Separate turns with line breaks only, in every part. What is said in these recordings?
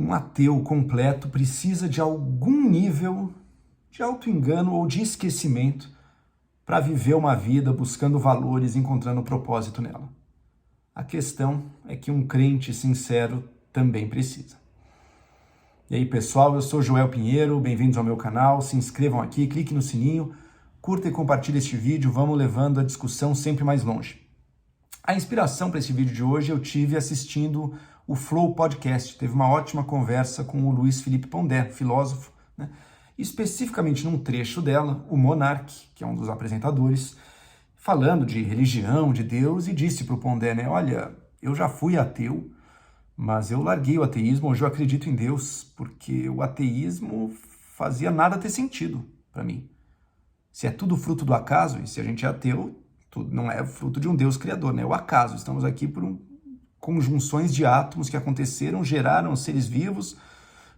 um ateu completo precisa de algum nível de auto-engano ou de esquecimento para viver uma vida buscando valores, encontrando propósito nela. A questão é que um crente sincero também precisa. E aí, pessoal, eu sou Joel Pinheiro, bem-vindos ao meu canal, se inscrevam aqui, clique no sininho, curta e compartilhe este vídeo, vamos levando a discussão sempre mais longe. A inspiração para esse vídeo de hoje eu tive assistindo o Flow Podcast, teve uma ótima conversa com o Luiz Felipe Pondé, filósofo, né? Especificamente num trecho dela, o Monark, que é um dos apresentadores, falando de religião, de Deus, e disse para o Pondé, né, olha, eu já fui ateu, mas eu larguei o ateísmo, hoje eu acredito em Deus, porque o ateísmo fazia nada ter sentido para mim. Se é tudo fruto do acaso, e se a gente é ateu, tudo não é fruto de um Deus criador, né? É o acaso. Estamos aqui por conjunções de átomos que aconteceram, geraram seres vivos,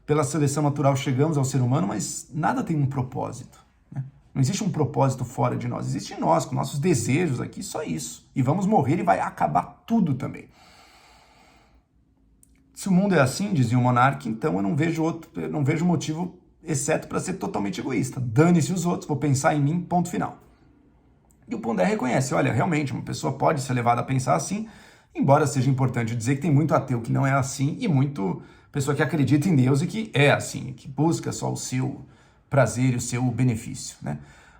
pela seleção natural chegamos ao ser humano, mas nada tem um propósito, né? Não existe um propósito fora de nós, existe em nós, com nossos desejos aqui, só isso. E vamos morrer e vai acabar tudo também. Se o mundo é assim, dizia o Monark, então eu não vejo motivo, exceto para ser totalmente egoísta. Dane-se os outros, vou pensar em mim, ponto final. E o Pondé reconhece, olha, realmente, uma pessoa pode ser levada a pensar assim, embora seja importante dizer que tem muito ateu que não é assim e muito pessoa que acredita em Deus e que é assim, que busca só o seu prazer e o seu benefício, né?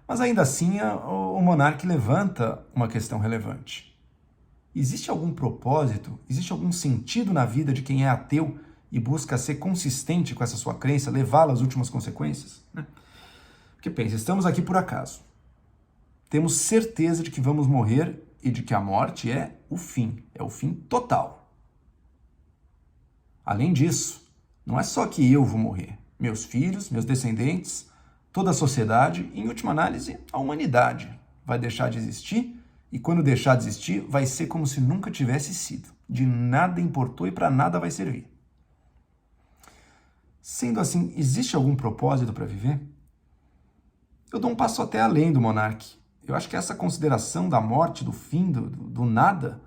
Mas ainda assim, o Monark levanta uma questão relevante. Existe algum propósito, existe algum sentido na vida de quem é ateu e busca ser consistente com essa sua crença, levá-la às últimas consequências, né? Porque pensa, estamos aqui por acaso. Temos certeza de que vamos morrer e de que a morte é o fim total. Além disso, não é só que eu vou morrer, meus filhos, meus descendentes, toda a sociedade, em última análise, a humanidade vai deixar de existir e quando deixar de existir, vai ser como se nunca tivesse sido. De nada importou e para nada vai servir. Sendo assim, existe algum propósito para viver? Eu dou um passo até além do Monark. Eu acho que essa consideração da morte, do fim, do nada,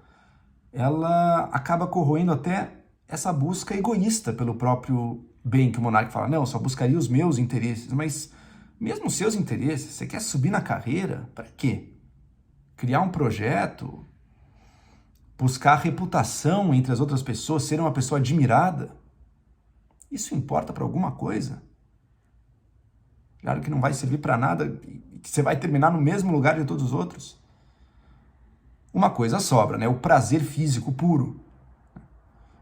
ela acaba corroendo até essa busca egoísta pelo próprio bem, que o Monark fala, não, eu só buscaria os meus interesses, mas mesmo os seus interesses, você quer subir na carreira, para quê? Criar um projeto, buscar reputação entre as outras pessoas, ser uma pessoa admirada, isso importa para alguma coisa? Claro que não vai servir para nada, que você vai terminar no mesmo lugar de todos os outros. Uma coisa sobra, né? O prazer físico puro.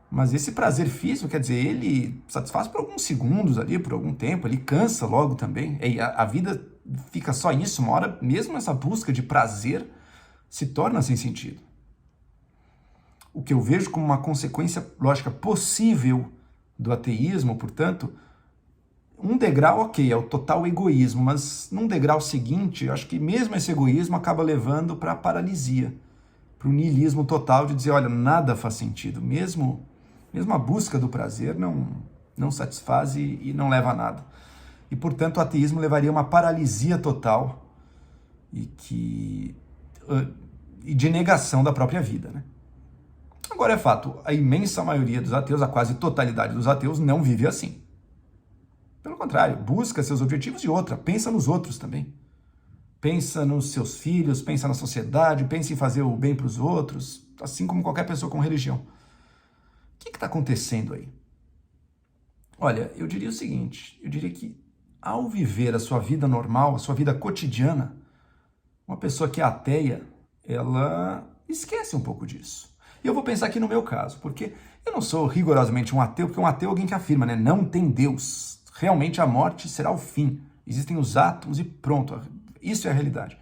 Mas esse prazer físico, quer dizer, ele satisfaz por alguns segundos ali, por algum tempo, ele cansa logo também. E a vida fica só isso, uma hora mesmo essa busca de prazer se torna sem sentido. O que eu vejo como uma consequência lógica possível do ateísmo, portanto, um degrau, ok, é o total egoísmo, mas num degrau seguinte, eu acho que mesmo esse egoísmo acaba levando para a paralisia, para o niilismo total de dizer, olha, nada faz sentido, mesmo a busca do prazer não satisfaz e não leva a nada. E, portanto, o ateísmo levaria a uma paralisia total e de negação da própria vida, né? Agora é fato, a imensa maioria dos ateus, a quase totalidade dos ateus, não vive assim. Pelo contrário, busca seus objetivos e outra, pensa nos outros também. Pensa nos seus filhos, pensa na sociedade, pensa em fazer o bem para os outros, assim como qualquer pessoa com religião. O que está acontecendo aí? Olha, eu diria o seguinte, eu diria que ao viver a sua vida normal, a sua vida cotidiana, uma pessoa que é ateia, ela esquece um pouco disso. E eu vou pensar aqui no meu caso, porque eu não sou rigorosamente um ateu, porque um ateu é alguém que afirma, né? Não tem Deus. Realmente a morte será o fim. Existem os átomos e pronto. Isso é a realidade.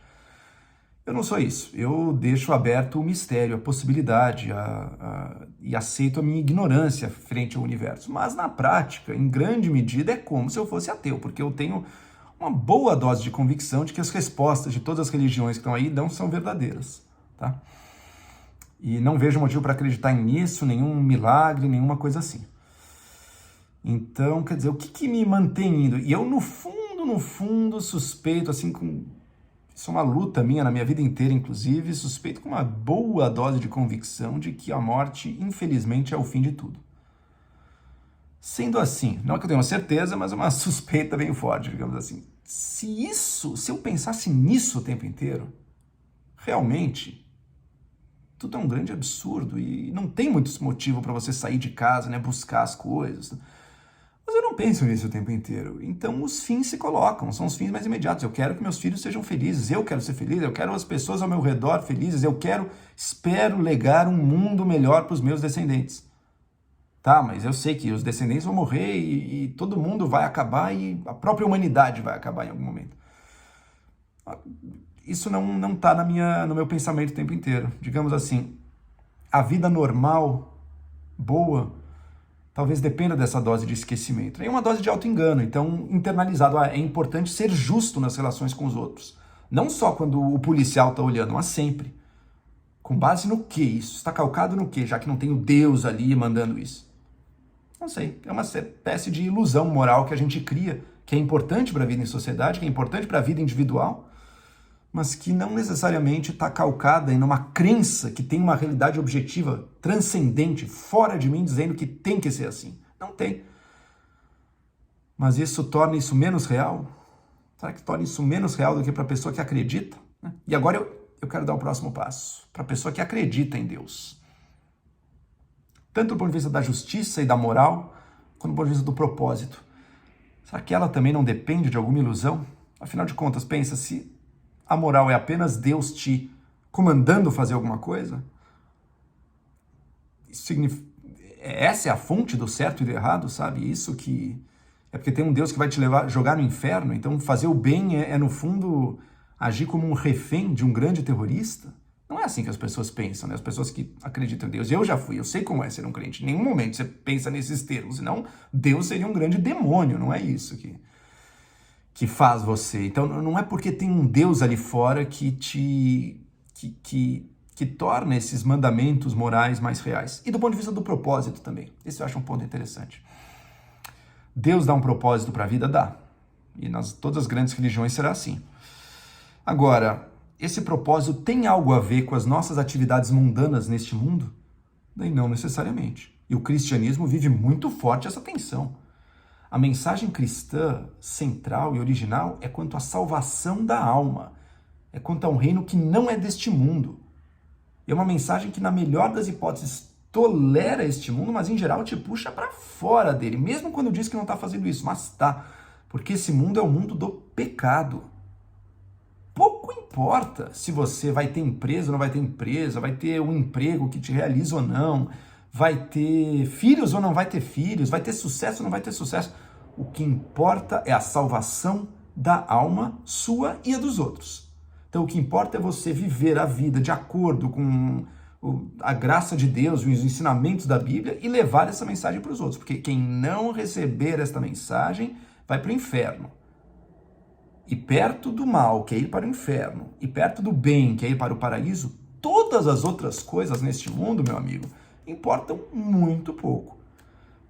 Eu não sou isso. Eu deixo aberto o mistério, a possibilidade e aceito a minha ignorância frente ao universo. Mas na prática, em grande medida, é como se eu fosse ateu, porque eu tenho uma boa dose de convicção de que as respostas de todas as religiões que estão aí não são verdadeiras, tá? E não vejo motivo para acreditar nisso, nenhum milagre, nenhuma coisa assim. Então, quer dizer, o que me mantém indo? E eu, no fundo, suspeito, assim, isso é uma luta minha na minha vida inteira, inclusive, suspeito com uma boa dose de convicção de que a morte, infelizmente, é o fim de tudo. Sendo assim, não é que eu tenha uma certeza, mas uma suspeita bem forte, digamos assim. Se eu pensasse nisso o tempo inteiro, realmente, tudo é um grande absurdo e não tem muito motivo para você sair de casa, né, buscar as coisas. Mas eu não penso nisso o tempo inteiro. Então os fins se colocam, são os fins mais imediatos. Eu quero que meus filhos sejam felizes, eu quero ser feliz, eu quero as pessoas ao meu redor felizes, espero legar um mundo melhor para os meus descendentes. Tá, mas eu sei que os descendentes vão morrer e todo mundo vai acabar e a própria humanidade vai acabar em algum momento. Isso não tá no meu pensamento o tempo inteiro. Digamos assim, a vida normal, boa, talvez dependa dessa dose de esquecimento. É uma dose de auto-engano, então internalizado. É importante ser justo nas relações com os outros. Não só quando o policial está olhando, mas sempre. Com base no que isso? Está calcado no que, já que não tem o Deus ali mandando isso? Não sei, é uma espécie de ilusão moral que a gente cria, que é importante para a vida em sociedade, que é importante para a vida individual, mas que não necessariamente está calcada em uma crença que tem uma realidade objetiva, transcendente, fora de mim, dizendo que tem que ser assim. Não tem. Mas isso torna isso menos real? Será que torna isso menos real do que para a pessoa que acredita? E agora eu quero dar o próximo passo, para a pessoa que acredita em Deus. Tanto do ponto de vista da justiça e da moral, quanto do ponto de vista do propósito. Será que ela também não depende de alguma ilusão? Afinal de contas, pensa, se a moral é apenas Deus te comandando fazer alguma coisa, essa é a fonte do certo e do errado, sabe? Isso que é porque tem um Deus que vai te jogar no inferno, então fazer o bem no fundo, agir como um refém de um grande terrorista? Não é assim que as pessoas pensam, né? As pessoas que acreditam em Deus. Eu já fui, eu sei como é ser um crente. Em nenhum momento você pensa nesses termos, senão Deus seria um grande demônio, não é isso que faz você. Então não é porque tem um Deus ali fora que torna esses mandamentos morais mais reais. E do ponto de vista do propósito também. Esse eu acho um ponto interessante. Deus dá um propósito para a vida? Dá. E nas todas as grandes religiões será assim. Agora, esse propósito tem algo a ver com as nossas atividades mundanas neste mundo? Daí não necessariamente. E o cristianismo vive muito forte essa tensão. A mensagem cristã central e original é quanto à salvação da alma. É quanto a um reino que não é deste mundo. É uma mensagem que, na melhor das hipóteses, tolera este mundo, mas em geral te puxa para fora dele, mesmo quando diz que não está fazendo isso, mas está. Porque esse mundo é o mundo do pecado. Pouco importa se você vai ter empresa ou não vai ter empresa, vai ter um emprego que te realiza ou não, vai ter filhos ou não vai ter filhos, vai ter sucesso ou não vai ter sucesso. O que importa é a salvação da alma sua e a dos outros. Então o que importa é você viver a vida de acordo com a graça de Deus, os ensinamentos da Bíblia e levar essa mensagem para os outros. Porque quem não receber esta mensagem vai para o inferno. E perto do mal, que é ir para o inferno, e perto do bem, que é ir para o paraíso, todas as outras coisas neste mundo, meu amigo, importam muito pouco.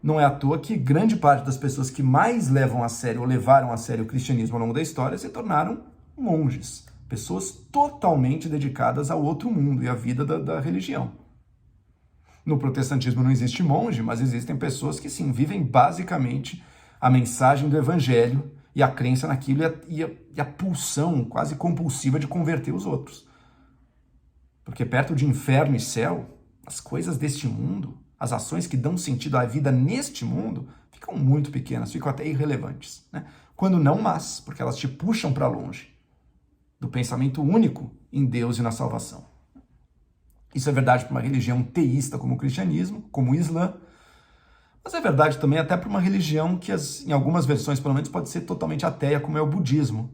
Não é à toa que grande parte das pessoas que mais levam a sério ou levaram a sério o cristianismo ao longo da história se tornaram monges, pessoas totalmente dedicadas ao outro mundo e à vida da religião. No protestantismo não existe monge, mas existem pessoas que sim, vivem basicamente a mensagem do evangelho e a crença naquilo e a pulsão quase compulsiva de converter os outros. Porque perto de inferno e céu, as coisas deste mundo, as ações que dão sentido à vida neste mundo, ficam muito pequenas, ficam até irrelevantes. Né? Quando não mas, porque elas te puxam para longe do pensamento único em Deus e na salvação. Isso é verdade para uma religião teísta como o cristianismo, como o Islã, mas é verdade também até para uma religião que, em algumas versões, pelo menos, pode ser totalmente ateia, como é o budismo.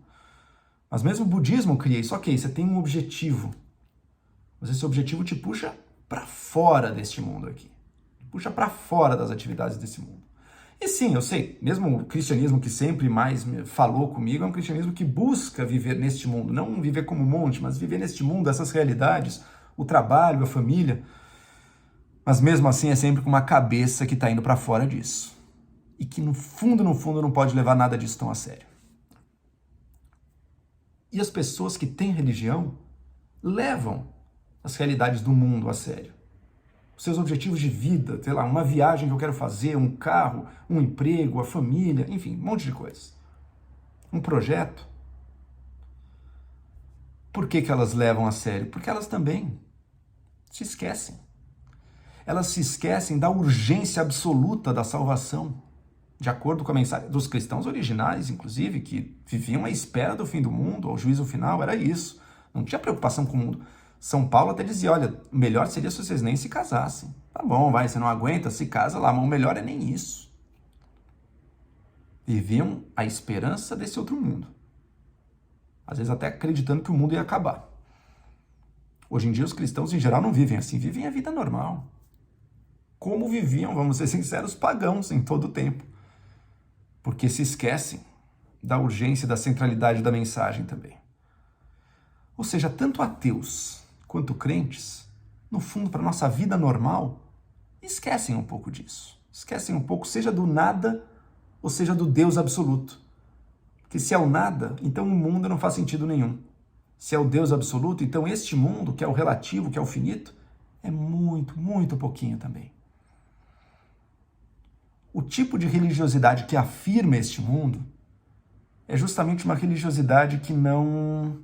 Mas mesmo o budismo cria isso. Ok, você tem um objetivo, mas esse objetivo te puxa para fora deste mundo aqui. Puxa para fora das atividades desse mundo. E sim, eu sei, mesmo o cristianismo que sempre mais falou comigo é um cristianismo que busca viver neste mundo. Não viver como monte, mas viver neste mundo, essas realidades, o trabalho, a família. Mas mesmo assim é sempre com uma cabeça que está indo para fora disso. E que no fundo, não pode levar nada disso tão a sério. E as pessoas que têm religião levam as realidades do mundo a sério. os seus objetivos de vida, sei lá, uma viagem que eu quero fazer, um carro, um emprego, a família, enfim, um monte de coisas. Um projeto. Por que que elas levam a sério? Porque elas também se esquecem. Elas se esquecem da urgência absoluta da salvação, de acordo com a mensagem dos cristãos originais, inclusive, que viviam à espera do fim do mundo, ao juízo final, era isso. Não tinha preocupação com o mundo. São Paulo até dizia, olha, melhor seria se vocês nem se casassem. Tá bom, vai, você não aguenta, se casa lá, mas o melhor é nem isso. Viviam a esperança desse outro mundo. Às vezes até acreditando que o mundo ia acabar. Hoje em dia os cristãos em geral não vivem assim, vivem a vida normal. Como viviam, vamos ser sinceros, pagãos em todo o tempo. Porque se esquecem da urgência e da centralidade da mensagem também. Ou seja, tanto ateus quanto crentes, no fundo, para a nossa vida normal, esquecem um pouco disso. Esquecem um pouco, seja do nada ou seja do Deus absoluto. Porque se é o nada, então o mundo não faz sentido nenhum. Se é o Deus absoluto, então este mundo, que é o relativo, que é o finito, é muito, muito pouquinho também. O tipo de religiosidade que afirma este mundo é justamente uma religiosidade que não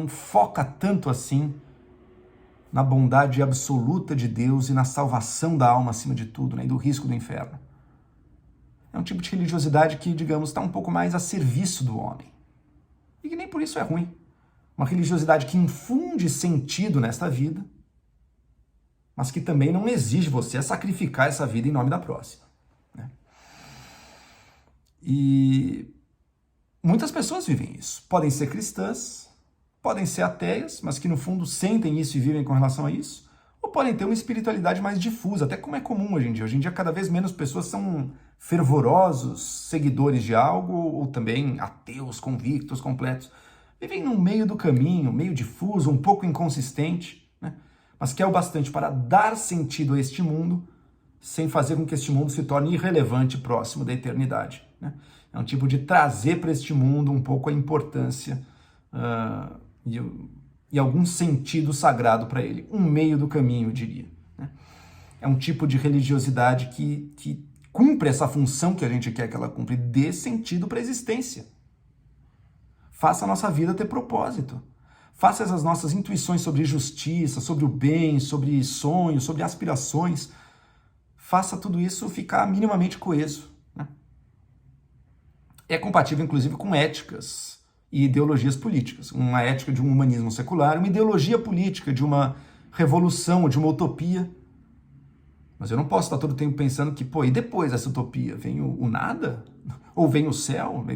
foca tanto assim na bondade absoluta de Deus e na salvação da alma acima de tudo, né, e do risco do inferno. É um tipo de religiosidade que, digamos, está um pouco mais a serviço do homem. E que nem por isso é ruim. Uma religiosidade que infunde sentido nesta vida, mas que também não exige você a sacrificar essa vida em nome da próxima. Né? E muitas pessoas vivem isso. Podem ser cristãs, podem ser ateias, mas que no fundo sentem isso e vivem com relação a isso, ou podem ter uma espiritualidade mais difusa, até como é comum hoje em dia. Hoje em dia, cada vez menos pessoas são fervorosos seguidores de algo, ou também ateus, convictos, completos. Vivem no meio do caminho, meio difuso, um pouco inconsistente, né? Mas que é o bastante para dar sentido a este mundo, sem fazer com que este mundo se torne irrelevante próximo da eternidade. Né? É um tipo de trazer para este mundo um pouco a importância e algum sentido sagrado para ele. Um meio do caminho, eu diria. Né? É um tipo de religiosidade que cumpre essa função que a gente quer que ela cumpra, dê sentido para a existência. Faça a nossa vida ter propósito. Faça as nossas intuições sobre justiça, sobre o bem, sobre sonhos, sobre aspirações. Faça tudo isso ficar minimamente coeso. Né? É compatível, inclusive, com éticas e ideologias políticas. Uma ética de um humanismo secular, uma ideologia política de uma revolução, de uma utopia. Mas eu não posso estar todo o tempo pensando que, e depois dessa utopia? Vem o nada? Ou vem o céu?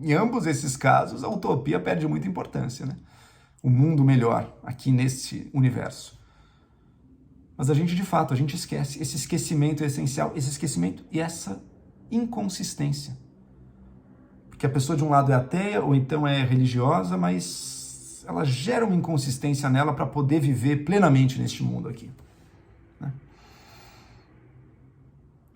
Em ambos esses casos, a utopia perde muita importância, né? O mundo melhor aqui nesse universo. Mas a gente, de fato, a gente esquece. Esse esquecimento é essencial. Esse esquecimento e essa inconsistência. Porque a pessoa, de um lado, é ateia ou então é religiosa, mas ela gera uma inconsistência nela para poder viver plenamente neste mundo aqui. Né?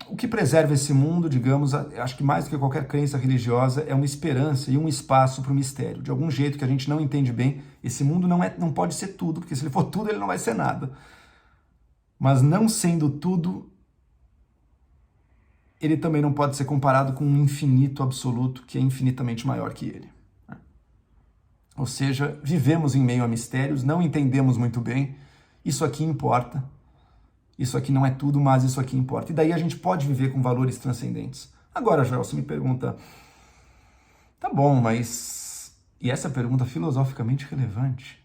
O que preserva esse mundo, digamos, acho que mais do que qualquer crença religiosa, é uma esperança e um espaço para o mistério. De algum jeito que a gente não entende bem, esse mundo não pode ser tudo, porque se ele for tudo, ele não vai ser nada. Mas não sendo tudo, ele também não pode ser comparado com um infinito absoluto que é infinitamente maior que ele. Ou seja, vivemos em meio a mistérios, não entendemos muito bem, isso aqui importa. Isso aqui não é tudo, mas isso aqui importa. E daí a gente pode viver com valores transcendentes. Agora, Joel, você me pergunta, tá bom, mas... E essa pergunta filosoficamente relevante.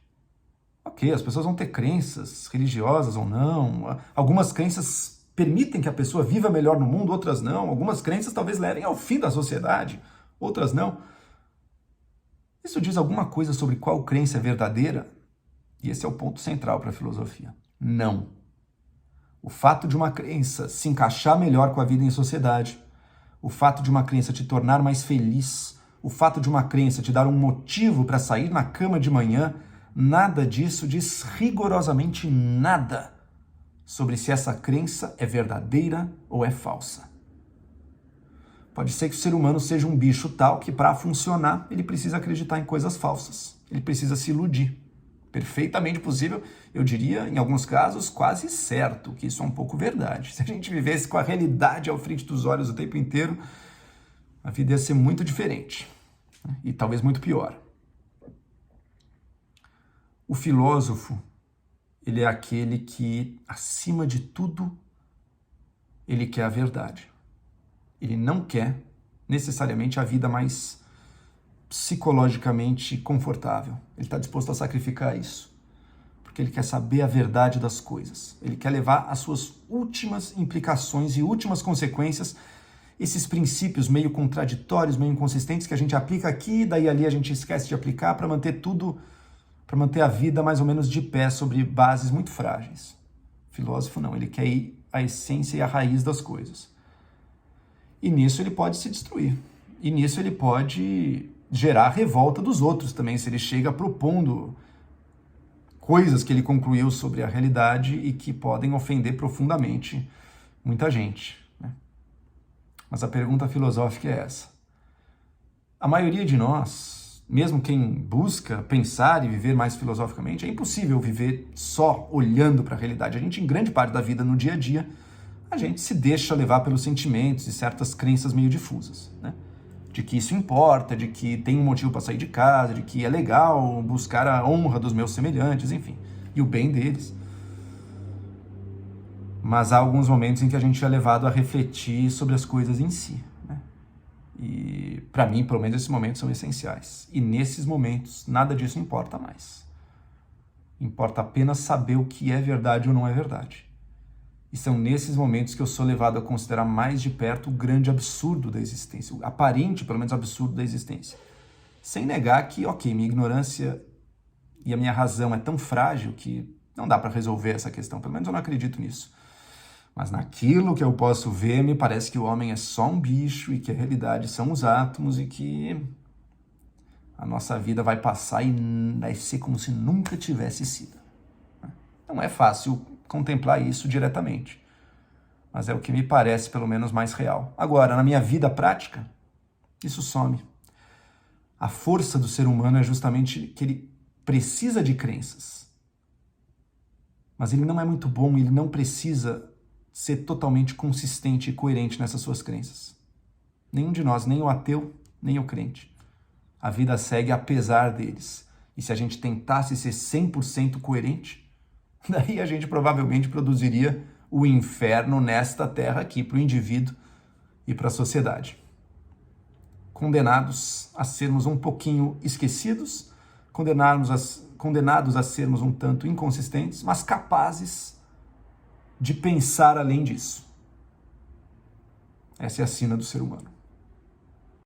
Ok, as pessoas vão ter crenças religiosas ou não. Algumas crenças permitem que a pessoa viva melhor no mundo, outras não. Algumas crenças talvez levem ao fim da sociedade, outras não. Isso diz alguma coisa sobre qual crença é verdadeira? E esse é o ponto central para a filosofia. Não. O fato de uma crença se encaixar melhor com a vida em sociedade, o fato de uma crença te tornar mais feliz, o fato de uma crença te dar um motivo para sair na cama de manhã, nada disso diz rigorosamente nada sobre se essa crença é verdadeira ou é falsa. Pode ser que o ser humano seja um bicho tal que, para funcionar, ele precisa acreditar em coisas falsas. Ele precisa se iludir. Perfeitamente possível, eu diria, em alguns casos, quase certo, que isso é um pouco verdade. Se a gente vivesse com a realidade ao frente dos olhos o tempo inteiro, a vida ia ser muito diferente, né? E talvez muito pior. O filósofo, ele é aquele que, acima de tudo, ele quer a verdade. Ele não quer necessariamente a vida mais psicologicamente confortável. Ele está disposto a sacrificar isso, porque ele quer saber a verdade das coisas. Ele quer levar as suas últimas implicações e últimas consequências, esses princípios meio contraditórios, meio inconsistentes que a gente aplica aqui, daí ali a gente esquece de aplicar para manter tudo, para manter a vida mais ou menos de pé sobre bases muito frágeis. O filósofo não, ele quer ir à essência e à raiz das coisas. E nisso ele pode se destruir. E nisso ele pode gerar a revolta dos outros também, se ele chega propondo coisas que ele concluiu sobre a realidade e que podem ofender profundamente muita gente, né? Mas a pergunta filosófica é essa. A maioria de nós, mesmo quem busca pensar e viver mais filosoficamente, é impossível viver só olhando para a realidade. A gente, em grande parte da vida, no dia a dia, a gente se deixa levar pelos sentimentos e certas crenças meio difusas, né? De que isso importa, de que tem um motivo para sair de casa, de que é legal buscar a honra dos meus semelhantes, enfim, e o bem deles. Mas há alguns momentos em que a gente é levado a refletir sobre as coisas em si, né? E para mim, pelo menos, esses momentos são essenciais. E nesses momentos, nada disso importa mais. Importa apenas saber o que é verdade ou não é verdade. E são nesses momentos que eu sou levado a considerar mais de perto o grande absurdo da existência, o aparente, pelo menos, absurdo da existência. Sem negar que, ok, minha ignorância e a minha razão é tão frágil que não dá para resolver essa questão, pelo menos eu não acredito nisso. Mas naquilo que eu posso ver, me parece que o homem é só um bicho e que a realidade são os átomos e que a nossa vida vai passar e vai ser como se nunca tivesse sido. Não é fácil contemplar isso diretamente, mas é o que me parece, pelo menos, mais real. Agora, na minha vida prática, isso some. A força do ser humano é justamente que ele precisa de crenças, mas ele não é muito bom, ele não precisa ser totalmente consistente e coerente nessas suas crenças. Nenhum de nós, nem o ateu, nem o crente. A vida segue apesar deles. E se a gente tentasse ser 100% coerente, daí a gente provavelmente produziria o inferno nesta terra aqui, para o indivíduo e para a sociedade. Condenados a sermos um pouquinho esquecidos, condenados a sermos um tanto inconsistentes, mas capazes de pensar além disso. Essa é a sina do ser humano.